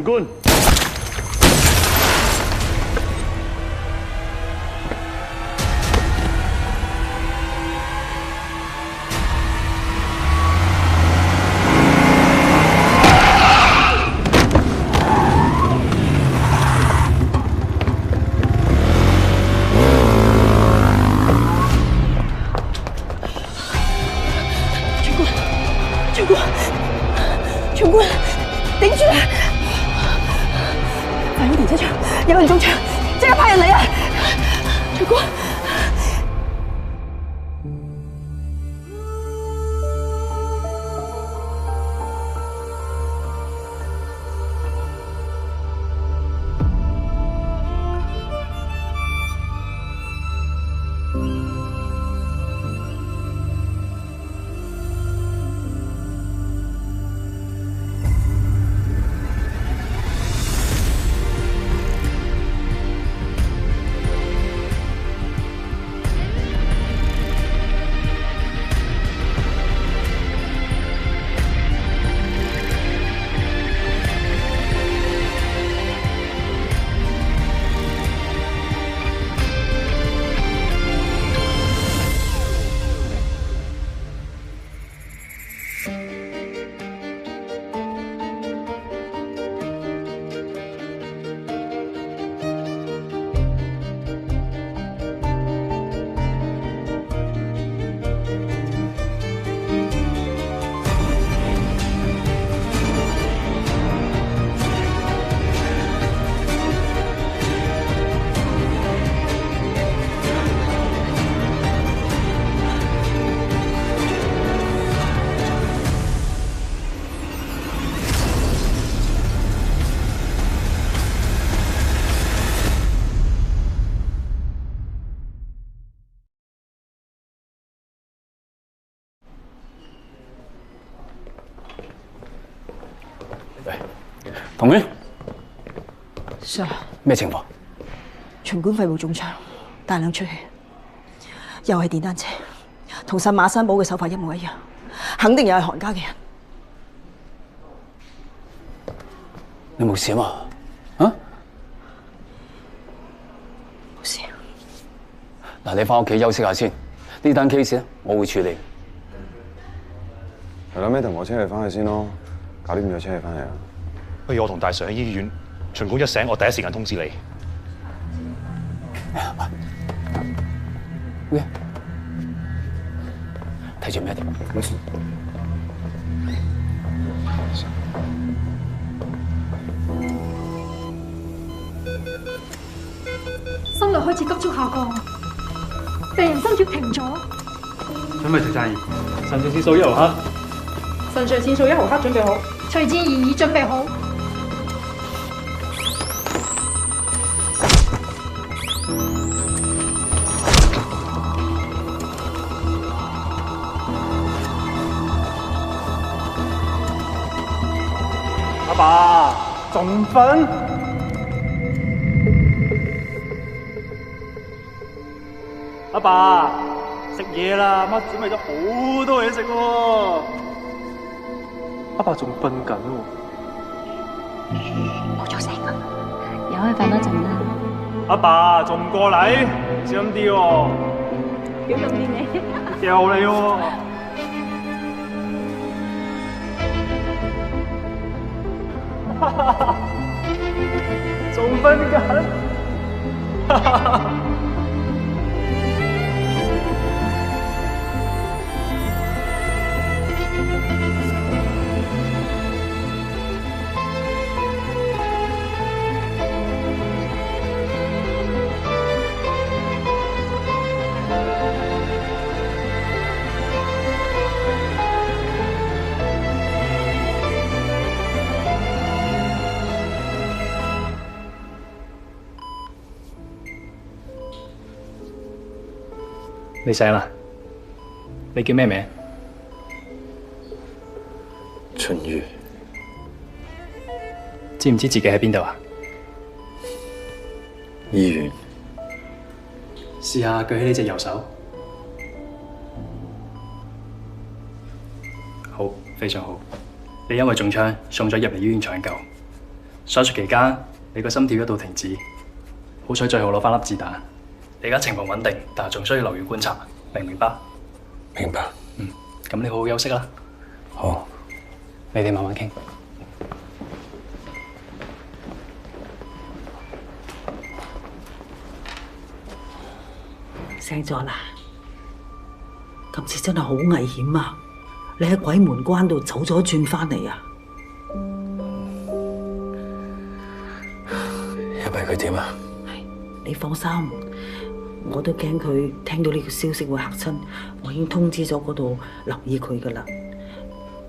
官。 全官，顶住啊！反映停車場有人中槍，即刻派人嚟啊！全官。 同院 Sir， 咩情況？巡管肺部中槍，大量出血，又係電單車，同殺馬山堡嘅手法一模一樣，肯定又係韓家嘅人。你冇事啊嘛？啊？冇事。嗱，你翻屋企休息下先。呢單 case 咧，我會處理。係啦，咩同我車你翻去先咯，搞掂咗車你翻嚟啊！不如我同大 Sir 喺醫院，巡管一醒，我第一時間通知你。喂，睇住咩啲？冇事。心率開始急速下降，病人心跳停咗。準備食贊儀，腎上腺素1毫克。腎上腺素1毫克準備好，徐志怡已準備好。阿爸，仲唔瞓？阿爸，食嘢啦！媽準備咗好多嘢食喎。阿爸仲瞓緊喎。冇做聲啊，由佢瞓多陣啦。阿爸仲唔過嚟？小心啲喎。小心啲你。掉你喎。仲瞓緊。你醒啦？你叫咩名？春雨。知唔知自己喺邊度啊？醫院。試下舉起呢隻右手。好，非常好。你因為中槍，送咗入嚟醫院搶救。手術期間，你個心跳一度停止，好彩最後攞翻粒子彈。你而家情況穩定，但係仲需要留院觀察，明唔明白？明白。咁你好好休息啦。好，你哋慢慢傾。醒咗啦！今次真係好危險啊！你喺鬼門關度走咗轉翻嚟啊！因為佢點啊？你放心，我都驚佢聽到呢個消息會嚇親，我已經通知咗嗰度留意佢噶啦。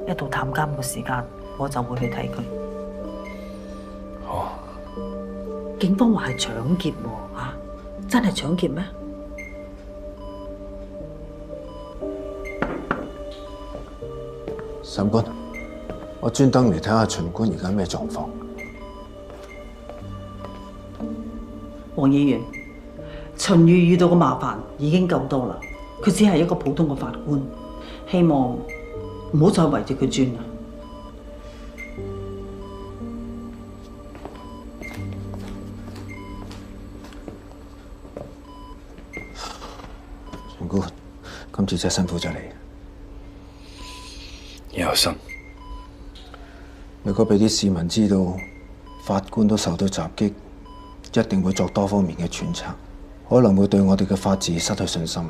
一到探監嘅時間，我就會去睇佢。好。警方話係搶劫喎，真係搶劫咩？審官，我專登嚟睇下秦官而家咩狀況。黃議員，秦宇遇到嘅麻煩已經夠多啦，佢只係一個普通嘅法官，希望唔好再圍住佢轉啦。秦官，今次真係辛苦咗你。有心。如果俾啲市民知道法官都受到襲擊，一定會作多方面嘅揣測，可能會對我哋嘅法治失去信心。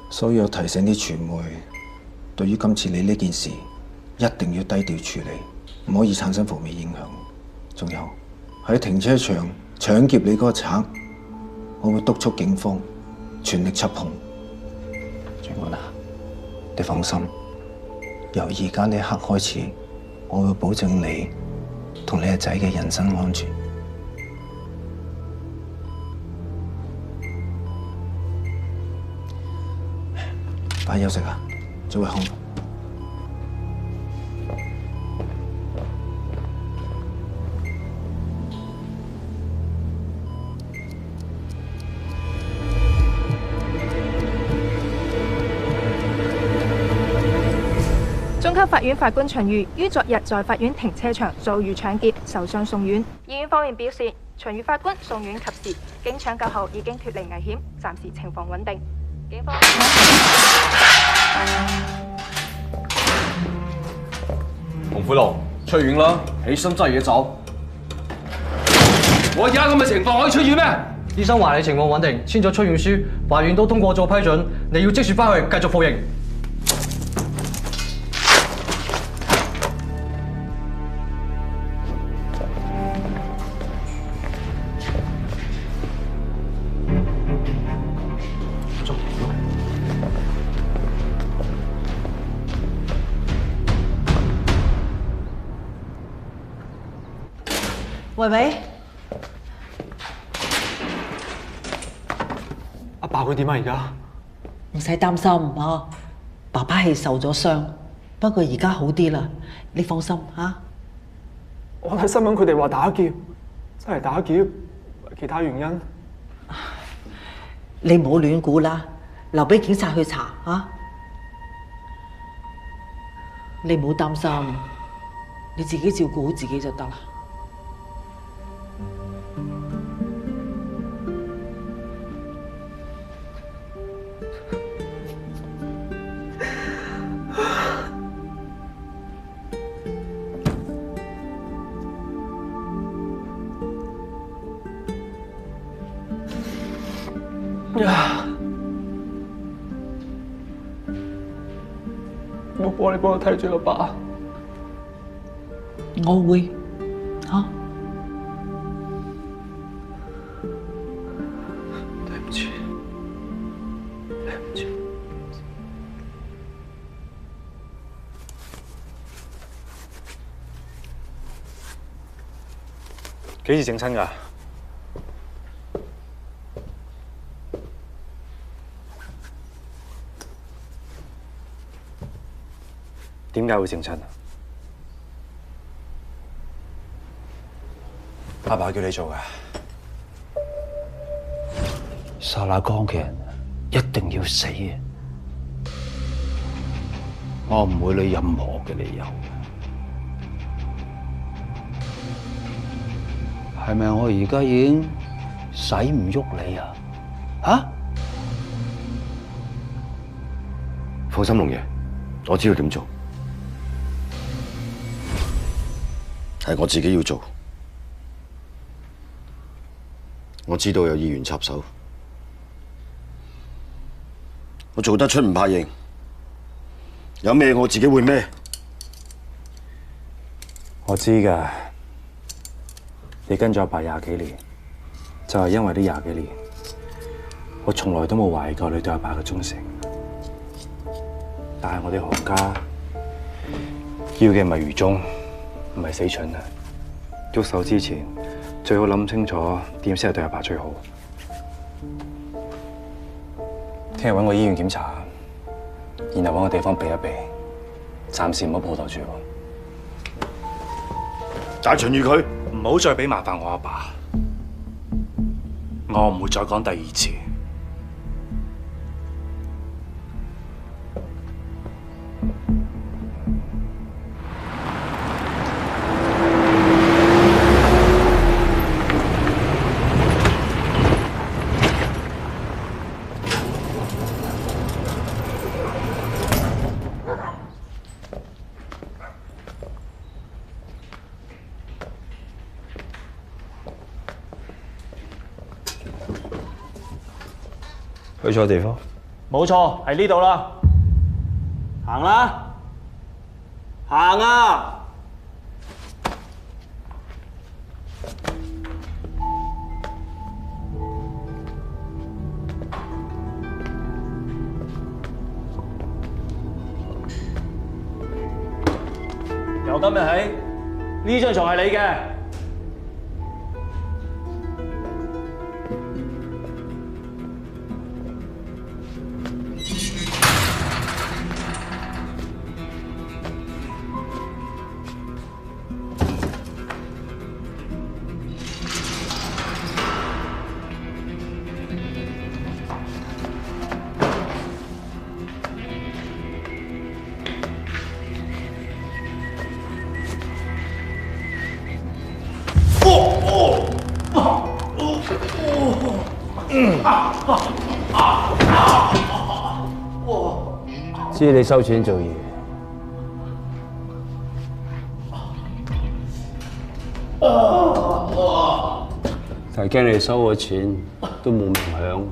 所以我提醒啲傳媒，對於今次你呢件事，一定要低調處理，唔可以產生負面影響。仲有喺停車場搶劫你嗰個賊，我會督促警方全力緝控。長官啊，你放心。由而家呢一刻開始，我會保證你同你個仔嘅人身安全。快休息啦，早日康復。中級法院法官秦宇於昨日在法院停車場遭遇搶劫，受傷送院。醫院方面表示，秦宇法官送院及時，經搶救後已經脫離危險，暫時情況穩定。警方洪虎龍出院啦，起身揸嘢走。我而家咁嘅情況可以出院咩？醫生話你情況穩定，簽咗出院書，法院都通過咗批准，你要即時翻去繼續服刑。喂喂，阿爸佢點啊？而家唔使擔心啊，爸爸係受咗傷，不過而家好啲啦，你放心嚇。我睇新聞佢哋話打劫，真係打劫，其他原因？你唔好亂估啦，留俾警察去查嚇。你唔好擔心，你自己照顧好自己就得啦。我幫你睇住阿爸。我會嚇。對唔住，對唔住。幾時整親㗎？點解會整親啊？阿爸叫你做㗎。沙拉江嘅人一定要死嘅，我唔會理任何嘅理由。係咪我而家已經使唔喐你啊？嚇？放心，龍爺，我知道點做，係我自己要做。我知道有議員插手，我做得出唔怕認，有咩我自己會孭。我知㗎，你跟咗阿爸20幾年，就係因為呢20幾年，我從來都冇懷疑過你對阿爸嘅忠誠。但係我哋行家要嘅唔係愚忠，唔係死蠢啊！喐手之前，最好諗清楚點先係對阿爸最好。聽日揾個醫院檢查，然後揾個地方避一避，暫時唔好抱頭住。大秦與佢唔好再俾麻煩我阿爸，我唔會再講第二次。去錯地方。冇錯，係呢度啦。行啦，行啊！由今日起，呢張床係你嘅。知你收錢做嘢，但係驚你收咗錢都冇名響。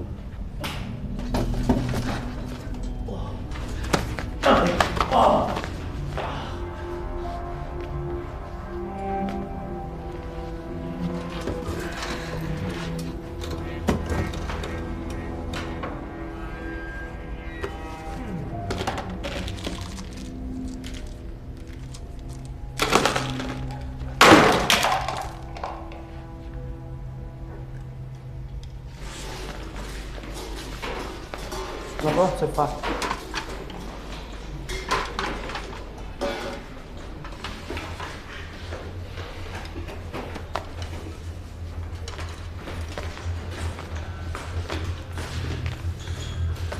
落咯，食飯。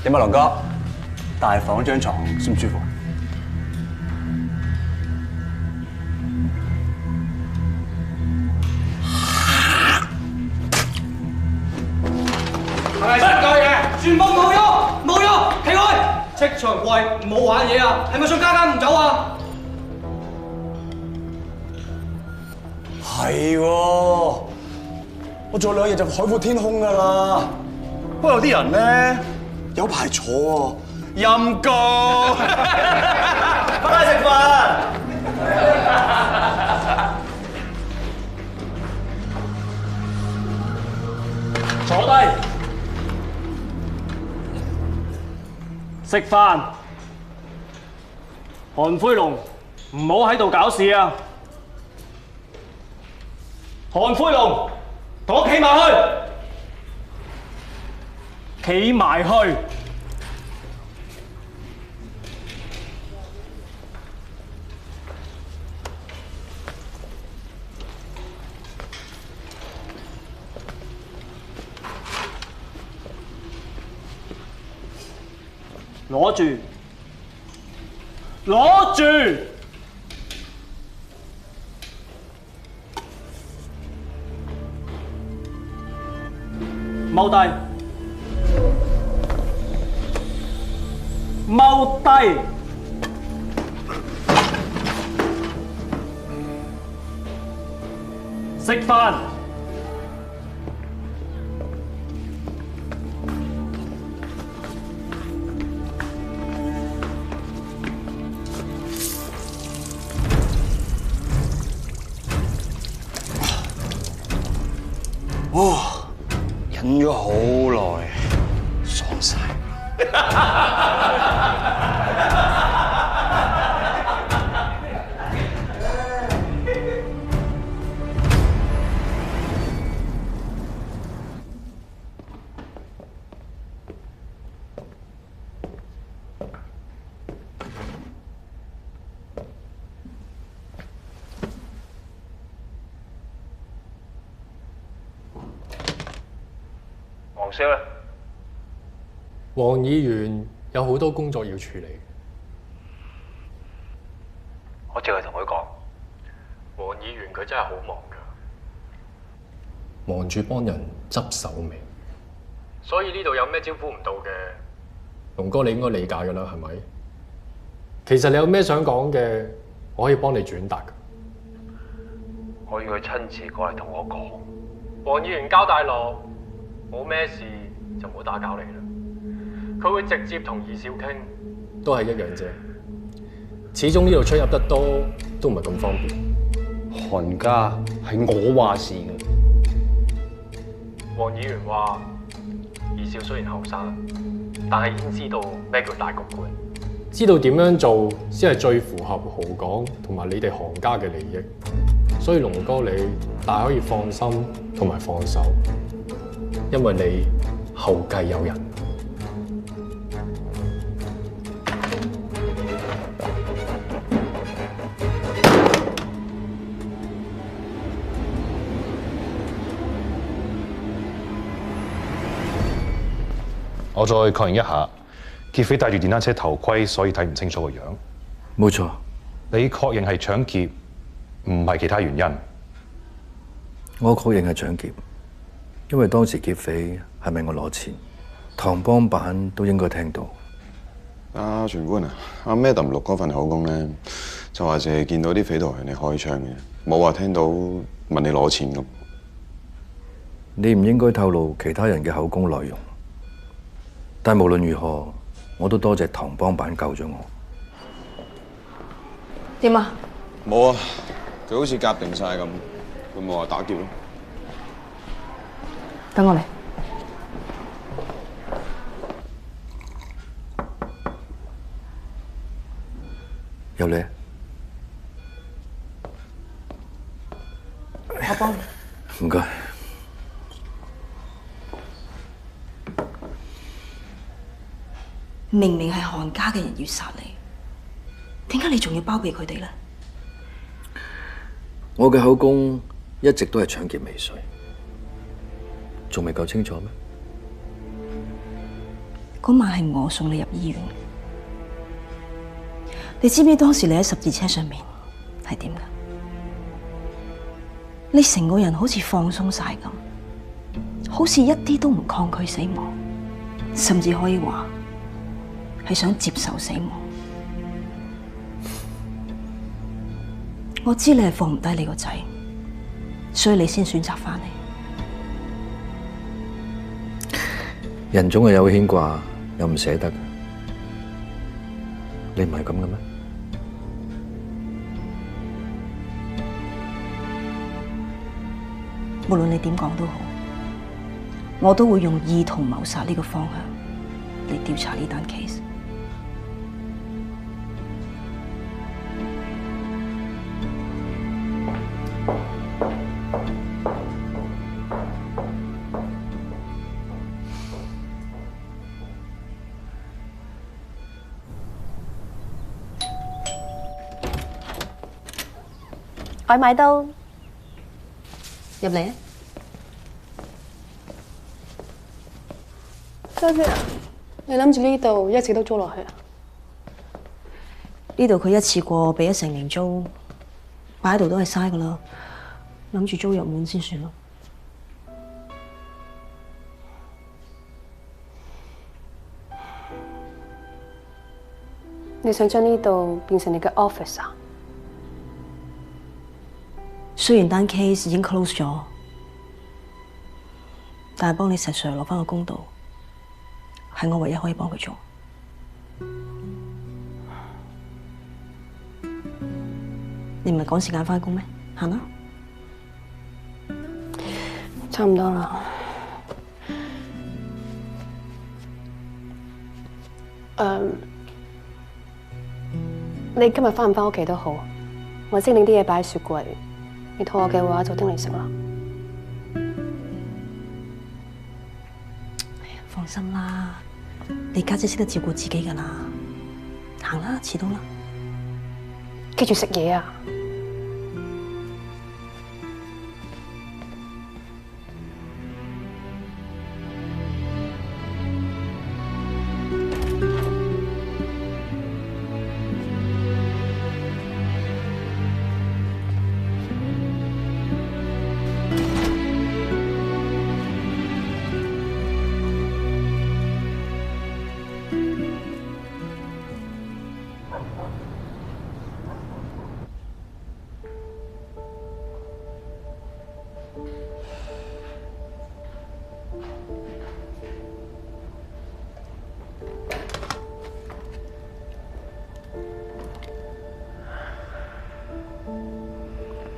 點啊，龍哥？大房張床舒唔舒服？係咪新舊嘢？全部冇咗，冇咗，企開！戚長貴，唔好玩嘢啊！係咪想家家唔走啊？係喎，我仲有2日就海闊天空㗎啦。不過有啲人咧有排坐喎，陰公。翻嚟食飯。坐低。食飯，韓灰龍，唔好喺度搞事啊！韓灰龍，同我企埋去，企埋去。攞住，攞住！踎低，踎低。食飯。哇！忍咗好耐，爽晒。黃少咧，黃議員有好多工作要處理。我淨係同佢講，黃議員佢真係好忙㗎，忙住幫人執手尾。所以呢度有咩招呼唔到嘅，龍哥你應該理解㗎啦，係咪？其實你有咩想講嘅，我可以幫你轉達㗎。我要佢親自過嚟同我講。黃議員交大樂。冇咩事就唔好打攪你啦。佢會直接同二少傾，都係一樣啫。始終呢度出入得多，都唔係咁方便。韓家係我話事嘅。黃議員話：二少雖然後生，但係已經知道咩叫大局觀，知道點樣做先係最符合豪港同埋你哋韓家嘅利益。所以龍哥你大可以放心同埋放手。因為你後繼有人。我再確認一下，劫匪戴住電單車頭盔，所以睇唔清楚個樣。冇錯。你確認係搶劫，唔係其他原因？我確認係搶劫。因為當時劫匪係問我攞錢，唐幫辦都應該聽到。阿全官啊，阿 Madam 錄嗰份口供咧，就話淨係見到啲匪徒向你開槍嘅，冇話聽到問你攞錢咁。你唔應該透露其他人嘅口供內容。但無論如何，我都多謝唐幫辦救咗我。點啊？冇啊，佢好似夾定晒咁，佢冇話打劫咯。等我嚟。有你。我幫你。唔該。明明係韓家嘅人要殺你，點解你仲要包庇佢哋咧？我嘅口供一直都係搶劫未遂。仲未夠清楚咩？嗰晚係我送你入醫院，你知唔知當時你喺十字車上面係點㗎？你成個人好似放鬆晒咁，好似一啲都唔抗拒死亡，甚至可以話係想接受死亡。我知你係放唔低你個仔，所以你先選擇返嚟。人總係有牽掛，又唔捨得。你唔係咁嘅咩？無論你點講都好，我都會用意圖謀殺呢個方向嚟調查呢單 case。外賣到，入嚟啊！家姐，你諗住呢度一直都租落去啊？呢度佢一次過俾咗成年租，擺喺度都係嘥噶啦，諗住租入滿先算咯。你想將呢度變成你嘅 office 啊？雖然單 case 已經 close 咗，但係幫你石 Sir 攞翻個公道，係我唯一可以幫佢做。你唔係趕時間翻工咩？行啦。差唔多啦。你今日翻唔翻屋企都好，我即拎啲嘢擺喺雪櫃。你肚餓嘅話就叮嚟食啦。放心啦，你家姐識得照顧自己㗎啦。行啦，遲到啦。記住食嘢啊！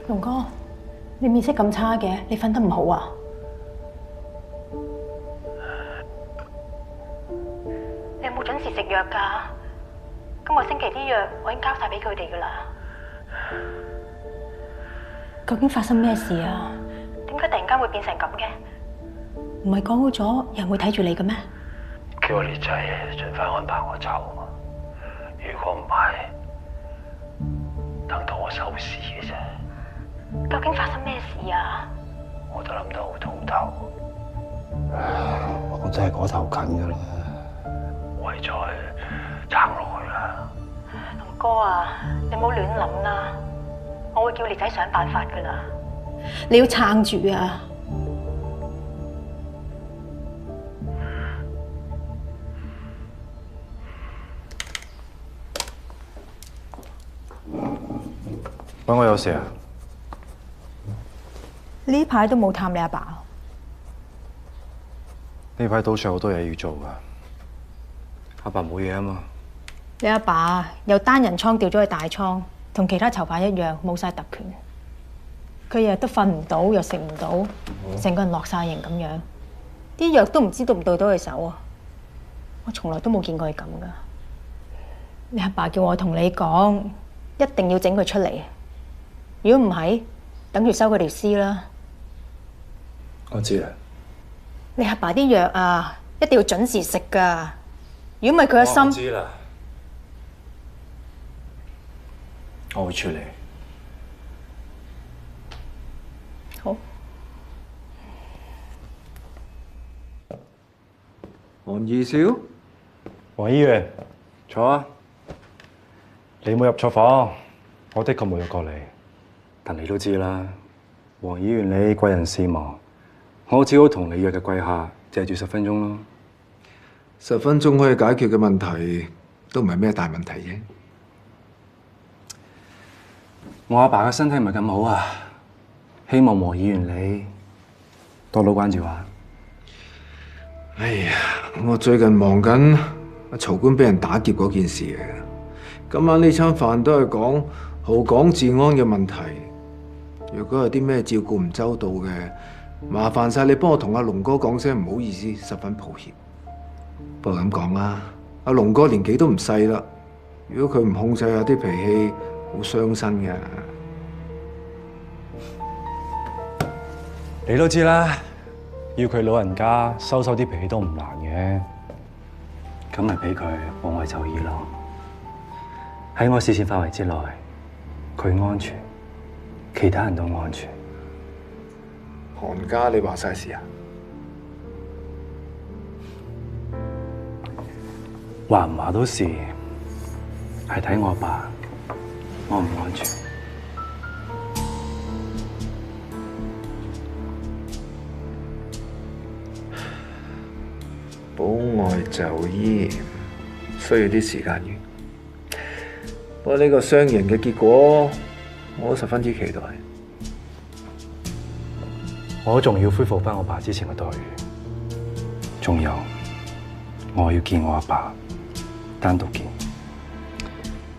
龍哥，你面色咁差嘅，你瞓得唔好啊？你有冇準時食藥㗎？今個星期啲藥我已經交晒俾佢哋㗎啦。究竟發生咩事啊？點解突然間會變成咁嘅？唔係講好咗有人會睇住你嘅咩？叫我列仔盡快安排我走，如果唔係，等到我收屍嘅啫。究竟發生咩事啊？我都諗得好通透，我真係嗰頭近噶啦，為再撐落去啦。龍哥啊，你唔好亂諗啦，我會叫列仔想辦法噶啦。你要撐住啊！揾我有事啊？呢排都冇探你阿爸。呢排賭場好多嘢要做噶，阿爸冇嘢啊嘛。你阿爸由單人倉調咗去大倉，同其他囚犯一樣冇晒特權。佢日日都瞓唔到，又食唔到，成個人落晒型咁樣。啲藥都唔知到唔到佢手啊！我從來都冇見過佢咁噶。你阿爸叫我同你講，一定要整佢出嚟。如果唔係，等住收佢條屍啦。我知啦。你阿爸啲藥啊，一定要準時食噶。如果唔係佢嘅心，我知啦，我會處理。好。黃二少，黃議員，坐啊。你冇入錯房，我的確冇入過嚟。但你都知啦，黃議員你貴人事忙，我只好同你約嘅貴客借住10分鐘咯。10分鐘可以解決嘅問題，都唔係咩大問題啫。我阿爸嘅身體唔係咁好啊，希望黃議員你多多關照下。哎呀，我最近忙緊曹官俾人打劫嗰件事嚟嘅。今晚呢餐飯都係講豪港治安嘅問題。如果有啲咩照顧唔周到嘅，麻煩晒你幫我同阿龍哥講聲唔好意思，十分抱歉。不過咁講啦，阿龍哥年紀都唔細啦，如果佢唔控制下啲脾氣，好傷身嘅。你都知啦，要佢老人家收啲脾氣都唔難嘅，咁咪俾佢往外就醫咯。喺我視線範圍之內，佢安全，其他人都安全。韓家，你話晒事啊？話唔話都是，係睇我阿爸安唔安全。保外就醫需要啲時間嘅。不過呢個雙贏嘅結果，我都十分之期待。我仲要恢復翻我爸之前嘅待遇，仲有我要見我阿爸單獨見。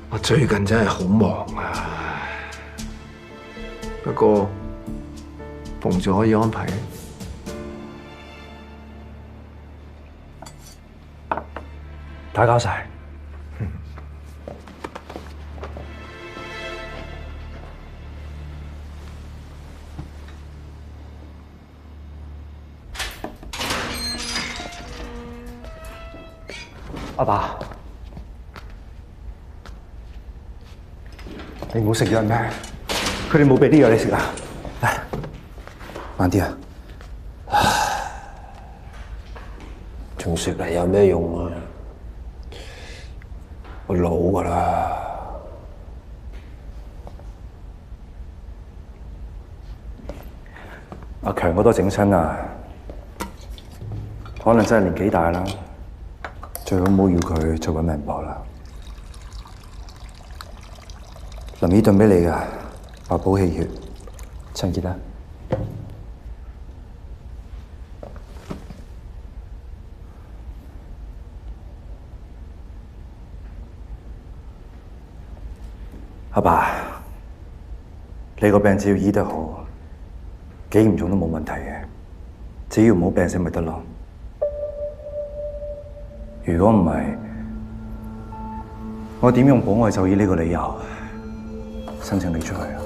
我最近真係好忙啊，不過逢住可以安排嘅。打攪晒。阿爸，你冇食藥咩？佢哋冇俾啲藥你食啊？嚟，慢啲啊！仲食嚟有咩用啊？我老㗎啦。阿強嗰度整親啊，可能真係年紀大啦。最好唔好要佢再揾命搏啦。林醫燉俾你㗎，話補氣血，陳傑啊。阿爸，你個病只要醫得好，幾嚴重都冇問題嘅，只要唔好病死咪得咯。如果唔係，我點用保外就醫呢個理由申請你出去啊？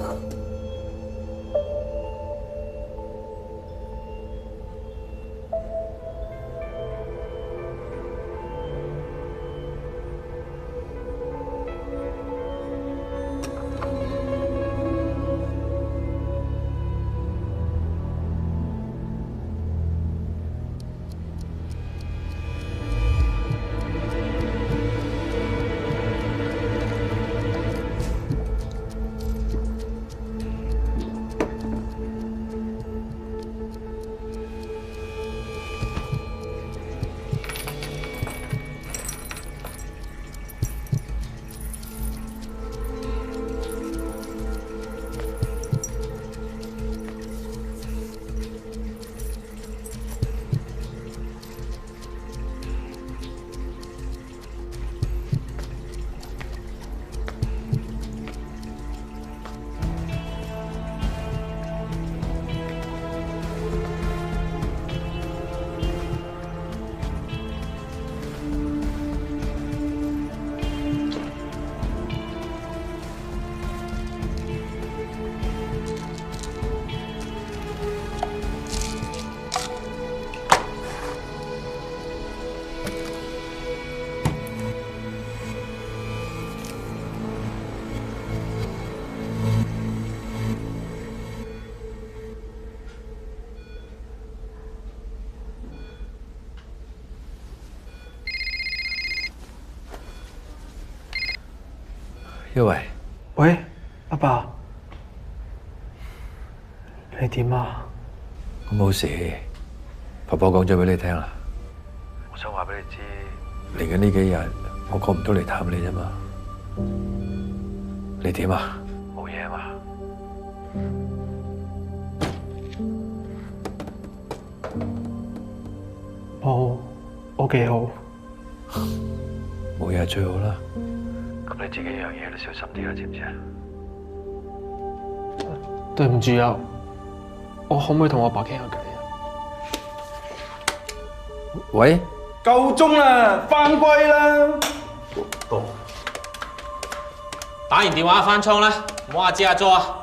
因為，喂，阿爸，你點啊？我冇事，婆婆講咗俾你聽啦。我想話俾你知，嚟緊呢幾日，我過唔到嚟探你啫嘛。你點啊？冇嘢嘛？我幾好。冇嘢係最好啦。咁你自己樣嘢都小心啲啦，知唔知啊？對唔住啊，我可唔可以同我阿爸傾下偈啊？喂，夠鐘啦，返歸啦！打完電話返倉啦，唔好阿支阿佐啊！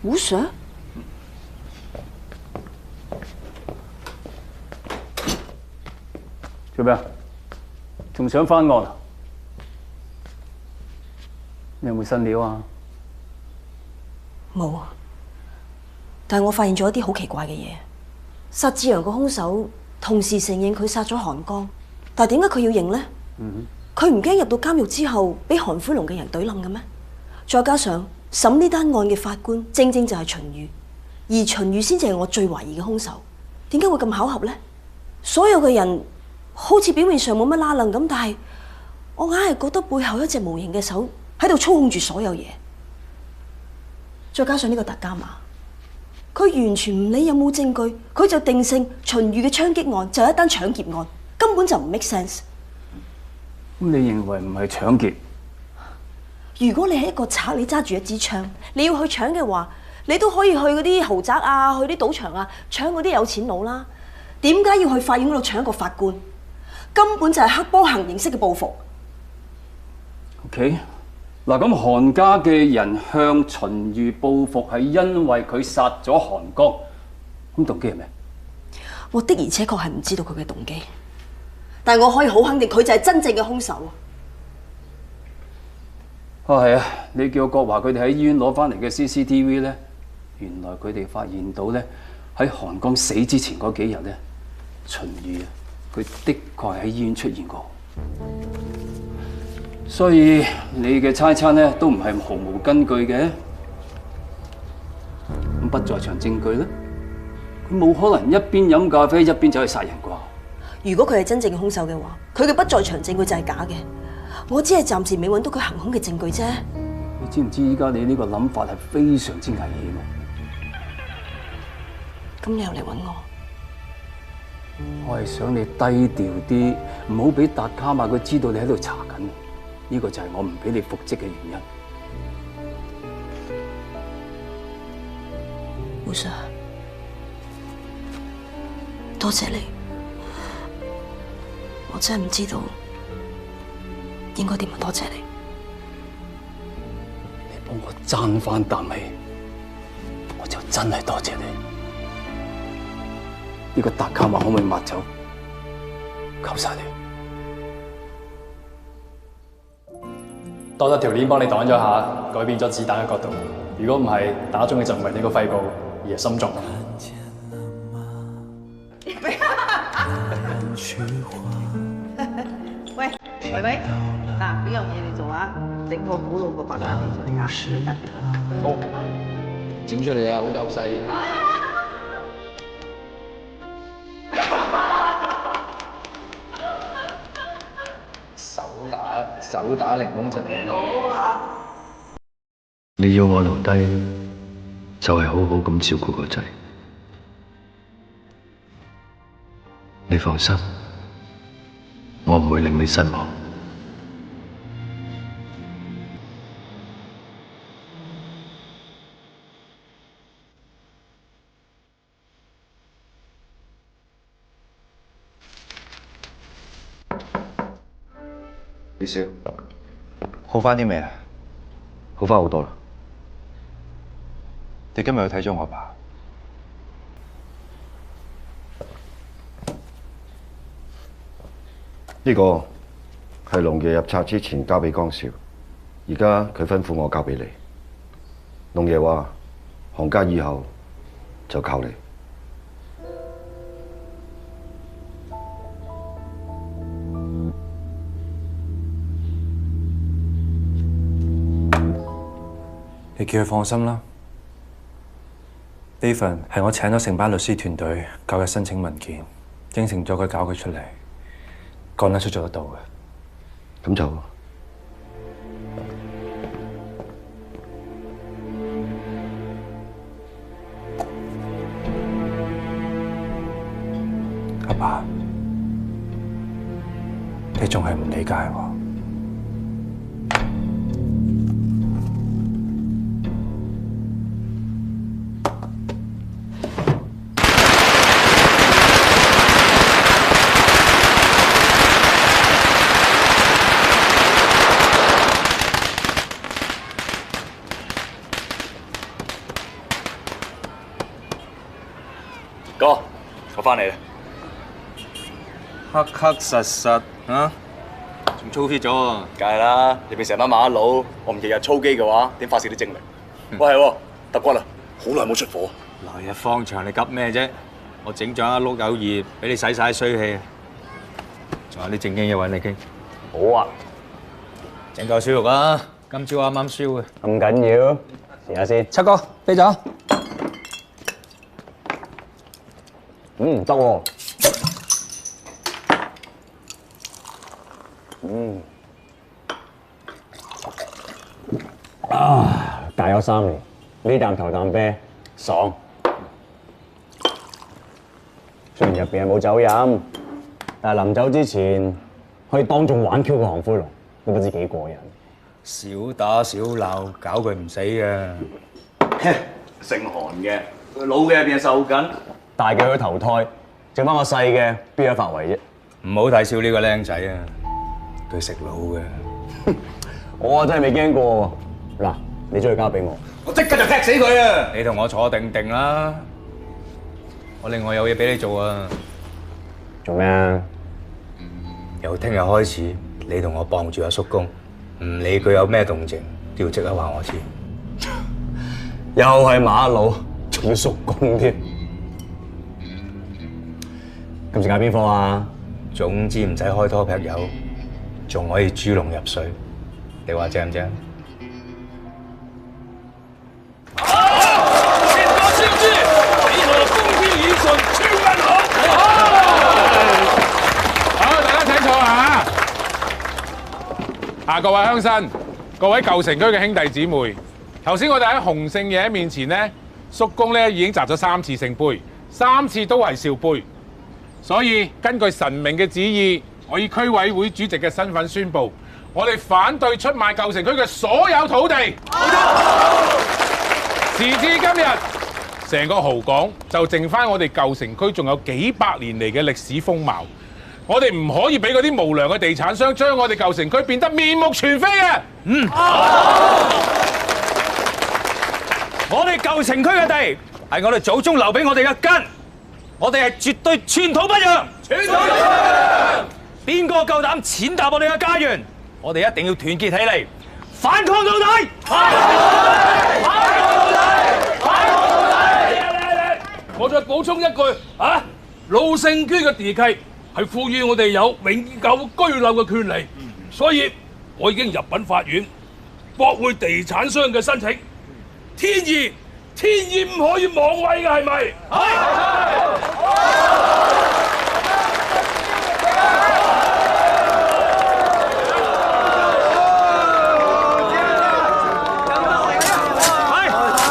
胡 Sir， 做咩啊？仲想翻案啊？你有冇新料啊？冇啊，但係我發現咗一啲好奇怪嘅嘢。殺志陽個兇手同時承認佢殺咗韓江，但係點解佢要認呢？佢唔驚入到監獄之後俾韓灰龍嘅人懟冧嘅咩？再加上審呢單案嘅法官正正就係秦宇，而秦宇先至係我最懷疑嘅兇手。點解會咁巧合呢？所有嘅人好似表面上冇乜拉楞咁，但係我硬係覺得背後一隻無形嘅手喺度操控住所有嘢。再加上呢個達伽馬，佢完全唔理有冇證據，佢就定性秦宇嘅槍擊案就係一單搶劫案，根本就唔 make sense。咁你認為唔係搶劫？如果你係一個賊，你揸住一支槍，你要去搶嘅話，你都可以去嗰啲豪宅啊，去啲賭場啊，搶嗰啲有錢佬啦。點解要去法院嗰度搶一個法官？根本就係黑幫行刑式嘅報復。OK， 嗱咁韓家嘅人向秦宇報復係因為佢殺咗韓江，咁動機係咩？我的而且確係唔知道佢嘅動機，但係我可以好肯定佢就係真正嘅兇手。係啊，你叫國華佢哋喺醫院攞翻嚟嘅 CCTV 咧，原來佢哋發現到咧喺韓江死之前嗰幾日咧，秦宇啊，佢的確喺醫院出現過。所以你嘅猜測咧都唔係毫無根據嘅。咁不在場證據咧，佢冇可能一邊飲咖啡一邊走去殺人啩？如果佢係真正嘅兇手嘅話，佢嘅不在場證據就係假嘅。我只係暫時未揾到佢行兇嘅證據啫。你知唔知依家你呢個諗法係非常之危險？咁你又嚟揾我？我係想你低調啲，唔好俾達卡馬佢知道你喺度查緊。呢個就係我唔俾你復職嘅原因。胡 Sir， 多謝你，我真係唔知道應該點樣多謝你。你幫我爭翻啖氣，我就真係多謝你。呢個達卡馬可唔可以抹走？求晒你。多咗條鏈幫你擋咗下，改變咗子彈嘅角度。如果唔係，打中嘅就唔係呢個肺部，而係心臟。喂，維維，嗱，呢樣嘢你做啊，整個古老個白蘭地出嚟啊！好，整出嚟啊，好夠細。手打檸檬陣。你要我留低，就係好好咁照顧個仔。你放心，我唔會令你失望。李少，好翻啲未啊？好翻好多啦。你今日去睇咗我爸？呢個係龍爺入冊之前交俾江少，而家佢吩咐我交俾你。龍爺話：韓家以後就靠你。你叫佢放心啦。呢份係我請咗成班律師團隊教佢申請文件，應承咗佢搞佢出嚟，講得出做得到嘅。咁就阿爸，你仲係唔理解我？哥，我翻嚟啦，黑黑實實啊，仲操 fit 咗喎。梗係啦，你咪成班馬佬，我唔日日操機嘅話，點發泄啲精力？喂係喎，揼骨啦，好耐冇出火。來日方長，你急咩啫？我整咗一碌有熱，俾你洗晒衰氣。仲有啲正經嘢揾你傾。好啊，整嚿燒肉啊！今朝啱啱燒嘅。咁緊要？試下先。七哥，啤酒。得喎。戒咗3年，呢啖頭啖啤爽。雖然入邊係冇酒飲，但係臨走之前可以當眾玩 Q 個韓灰龍，都不知幾過癮。少打少鬧，搞佢唔死嘅。姓韓嘅，佢老嘅入邊受緊，大嘅去投胎，剩翻個細嘅，邊有發圍啫？唔好睇笑呢個僆仔啊！佢食腦嘅。我真係未驚過喎。嗱，你將佢交俾我，我即刻就踢死佢啊！你同我坐定定啦。我另外有嘢俾你做啊！做咩啊？由聽日開始，你同我傍住阿叔公，唔理佢有咩動靜，都要即刻話我知。又係馬佬，仲要叔公添。今次揀邊科啊？總之唔使開拖劈友，仲可以豬籠入水。你話正唔正？各位鄉紳、各位舊城區嘅兄弟姊妹，頭先我哋喺洪聖爺面前呢，叔公咧已經擲咗3次聖杯，3次都係笑杯。所以根據神明嘅旨意，我以區委會主席嘅身份宣佈，我哋反對出賣舊城區嘅所有土地。時至今日，成個蠔港就剩翻我哋舊城區仲有幾百年嚟嘅歷史風貌。我哋唔可以俾嗰啲無良嘅地產商將我哋舊城區變得面目全非嘅。我哋舊城區嘅地係我哋祖宗留俾我哋嘅根，我哋係絕對寸土不讓。寸土不讓！邊個夠膽踐踏我哋嘅家園？我哋一定要團結起嚟，反抗到底！反抗到底！反抗到底！我再補充一句啊，老聖區嘅地契係賦予我哋有永久居留嘅權利，所以我已經入稟法院，駁回地產商嘅申請。天意唔可以妄為嘅，係咪？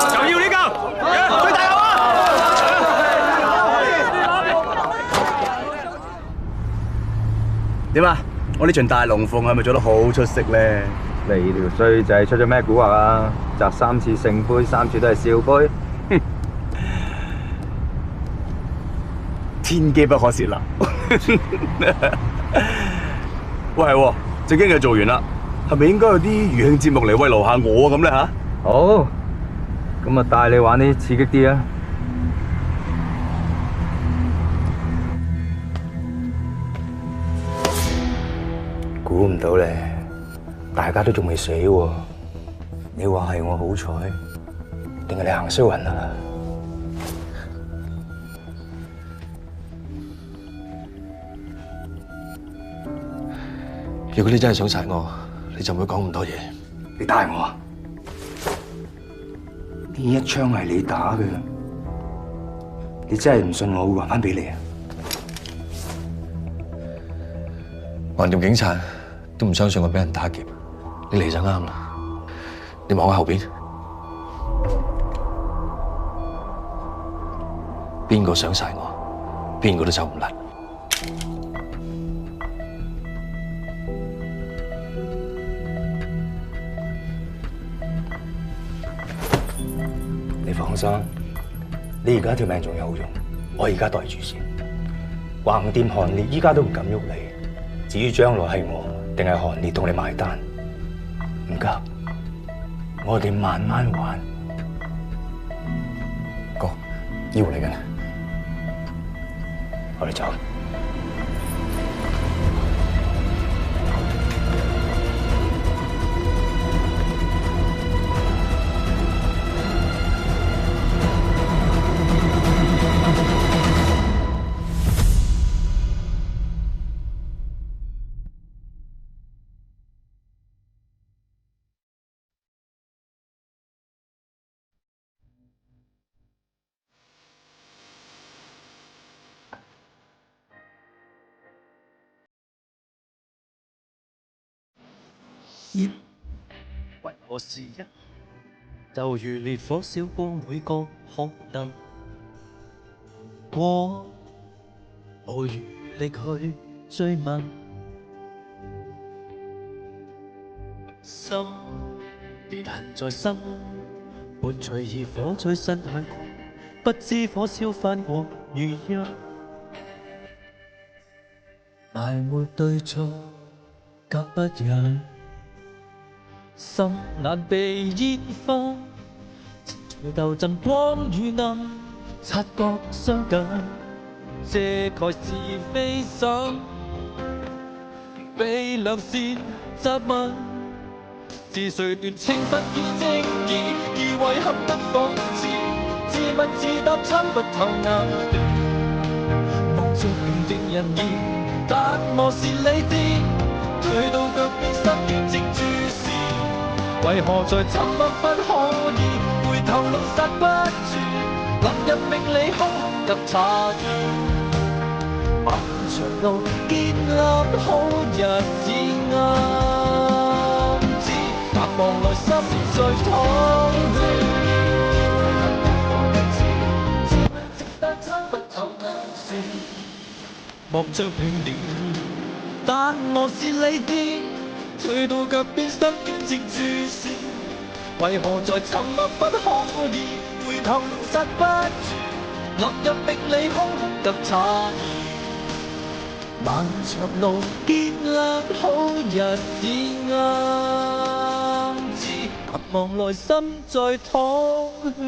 就要呢嚿，最大口啊！點啊？我呢場大龍鳳係咪做得好出色咧？你條衰仔出咗咩蠱惑啊？擲3次聖杯，3次都係笑杯，天機不可泄漏。喂，係喎，正經嘅做完啦，係咪應該有啲娛慶節目嚟慰勞下我咁咧嚇？好，咁啊帶你玩啲刺激啲啊！估唔到咧，大家都仲未死喎。你話係我好彩，定係你行衰運啊？如果你真係想殺我，你就唔會講咁多嘢。你帶我啊？呢一槍係你打嘅，你真係唔信我會還翻俾你啊？橫掂警察都唔相信我俾人打劫，你嚟就啱啦。你望下後邊，邊個想殺我，邊個都走唔甩。你放心，你而家條命仲有用，我而家袋住先。橫掂韓烈依家都唔敢喐你，至於將來係我定係韓烈同你埋單，唔急。我哋慢慢玩。哥，醫護嚟緊，我哋走。煙，為何是一？就如烈火燒過每個紅燈，我無餘力去追問，心裂痕在心，伴隨熱火吹身去，不知火燒翻過如一，埋沒對錯，隔不遠。心難被煙花，隨鬥爭光與暗，察覺相近，遮蓋是非心，被良善責問，是誰斷情不於正義，而遺憾得諷刺，自問自答參不透眼，望着平靜人意，但我是理智，退到腳邊失完正注視。為何在沉默不可以回頭路剎不住，臨入命理空及詫異，漫長路建立好日子啱知，淡忘來心在淌血，自問直達參不透眼線，望着平靜，但我是理智。退到腳邊心堅正注視，為何在沉默不可以回頭剎不住，落入命理空及詫異，漫長路建立好日子啱知，盼望內心在淌血。